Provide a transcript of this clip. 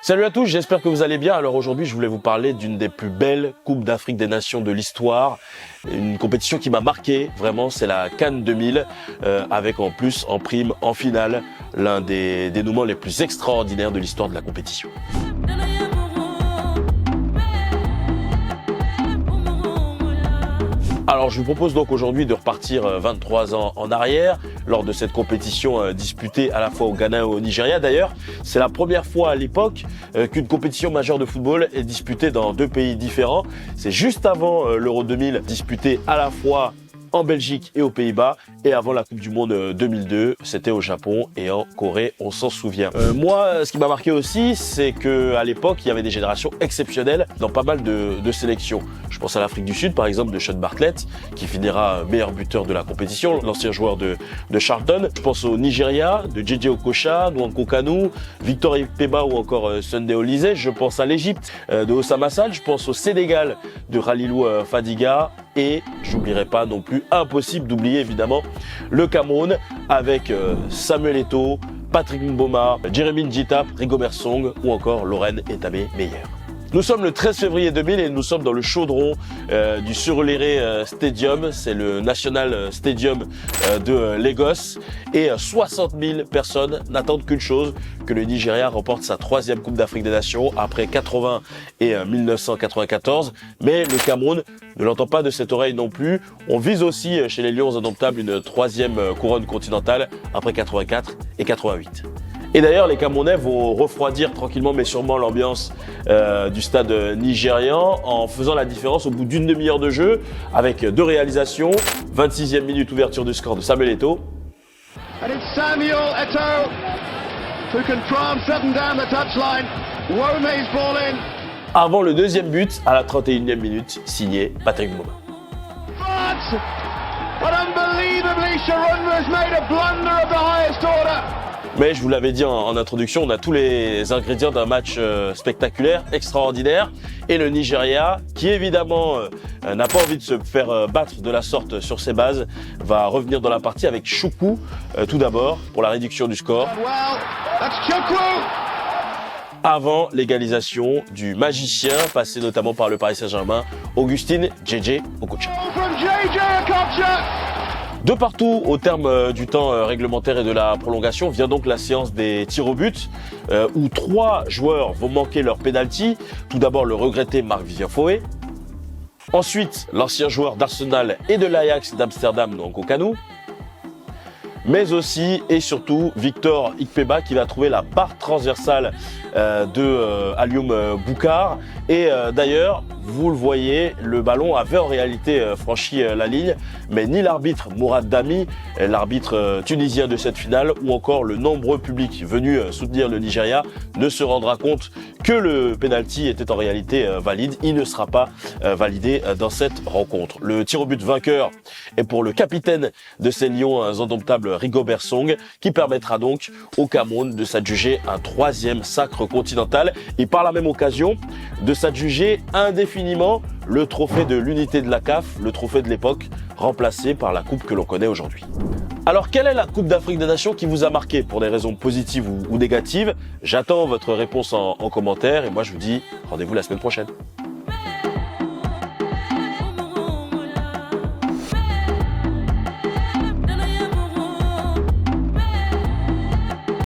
Salut à tous, j'espère que vous allez bien. Alors aujourd'hui, je voulais vous parler d'une des plus belles Coupes d'Afrique des Nations de l'histoire. Une compétition qui m'a marqué, vraiment, c'est la CAN 2000, avec en plus, en prime, en finale, l'un des dénouements les plus extraordinaires de l'histoire de la compétition. Alors je vous propose donc aujourd'hui de repartir 23 ans en arrière lors de cette compétition disputée à la fois au Ghana et au Nigeria. D'ailleurs, c'est la première fois à l'époque qu'une compétition majeure de football est disputée dans deux pays différents. C'est juste avant l'Euro 2000, disputé à la fois en Belgique et aux Pays-Bas, et avant la Coupe du Monde 2002, c'était au Japon et en Corée, on s'en souvient. Moi, ce qui m'a marqué aussi, c'est que à l'époque, il y avait des générations exceptionnelles dans pas mal de sélections. Je pense à l'Afrique du Sud, par exemple, de Sean Bartlett, qui finira meilleur buteur de la compétition, l'ancien joueur de Charlton. Je pense au Nigeria, de JJ Okocha, Nwankwo Kanu, Victor Ikpeba ou encore Sunday Oliseh. Je pense à l'Égypte, de Osama Sall. Je pense au Sénégal, de Khalilou Fadiga. Et j'oublierai pas non plus, impossible d'oublier évidemment, le Cameroun avec Samuel Eto'o, Patrick Mboma, Jérémy Njitap, Rigobert Song ou encore Lorraine Etabé Meyer. Nous sommes le 13 février 2000 et nous sommes dans le chaudron du Surulere Stadium. C'est le National Stadium de Lagos. Et 60 000 personnes n'attendent qu'une chose, que le Nigeria remporte sa troisième Coupe d'Afrique des Nations après 80 et 1994. Mais le Cameroun ne l'entend pas de cette oreille non plus. On vise aussi chez les Lions indomptables une troisième couronne continentale après 84 et 88. Et d'ailleurs, les Camerounais vont refroidir tranquillement mais sûrement l'ambiance du stade nigérian en faisant la différence au bout d'une demi-heure de jeu avec deux réalisations. 26e minute, ouverture du score de Samuel Eto'o. And it's Samuel Eto'o who can prance up and down the touchline. Wome's ball in. Avant le deuxième but, à la 31e minute, signé Patrick Mboma. But unbelievably, Sharonda has made a blunder of the highest order. Mais je vous l'avais dit en introduction, on a tous les ingrédients d'un match spectaculaire, extraordinaire. Et le Nigeria, qui évidemment n'a pas envie de se faire battre de la sorte sur ses bases, va revenir dans la partie avec Chukwu, tout d'abord, pour la réduction du score. Avant l'égalisation du magicien, passé notamment par le Paris Saint-Germain, Augustin JJ Okocha. De partout, au terme du temps réglementaire et de la prolongation, vient donc la séance des tirs au but, où trois joueurs vont manquer leur penalty. Tout d'abord, le regretté Marc-Vivien Foé. Ensuite, l'ancien joueur d'Arsenal et de l'Ajax d'Amsterdam, Nwankwo Kanu. Mais aussi et surtout Victor Ikpeba qui va trouver la barre transversale de Alioum Boukar. Et d'ailleurs, vous le voyez, le ballon avait en réalité franchi la ligne, mais ni l'arbitre Mourad Dami, l'arbitre tunisien de cette finale, ou encore le nombreux public venu soutenir le Nigeria ne se rendra compte que le penalty était en réalité valide. Il ne sera pas validé dans cette rencontre. Le tir au but vainqueur est pour le capitaine de ces Lions indomptables, Rigobert Song, qui permettra donc au Cameroun de s'adjuger un troisième sacre continental et par la même occasion de s'adjuger indéfiniment le trophée de l'unité de la CAF, le trophée de l'époque, remplacé par la coupe que l'on connaît aujourd'hui. Alors, quelle est la Coupe d'Afrique des Nations qui vous a marqué pour des raisons positives ou négatives? J'attends votre réponse en commentaire et moi je vous dis rendez-vous la semaine prochaine.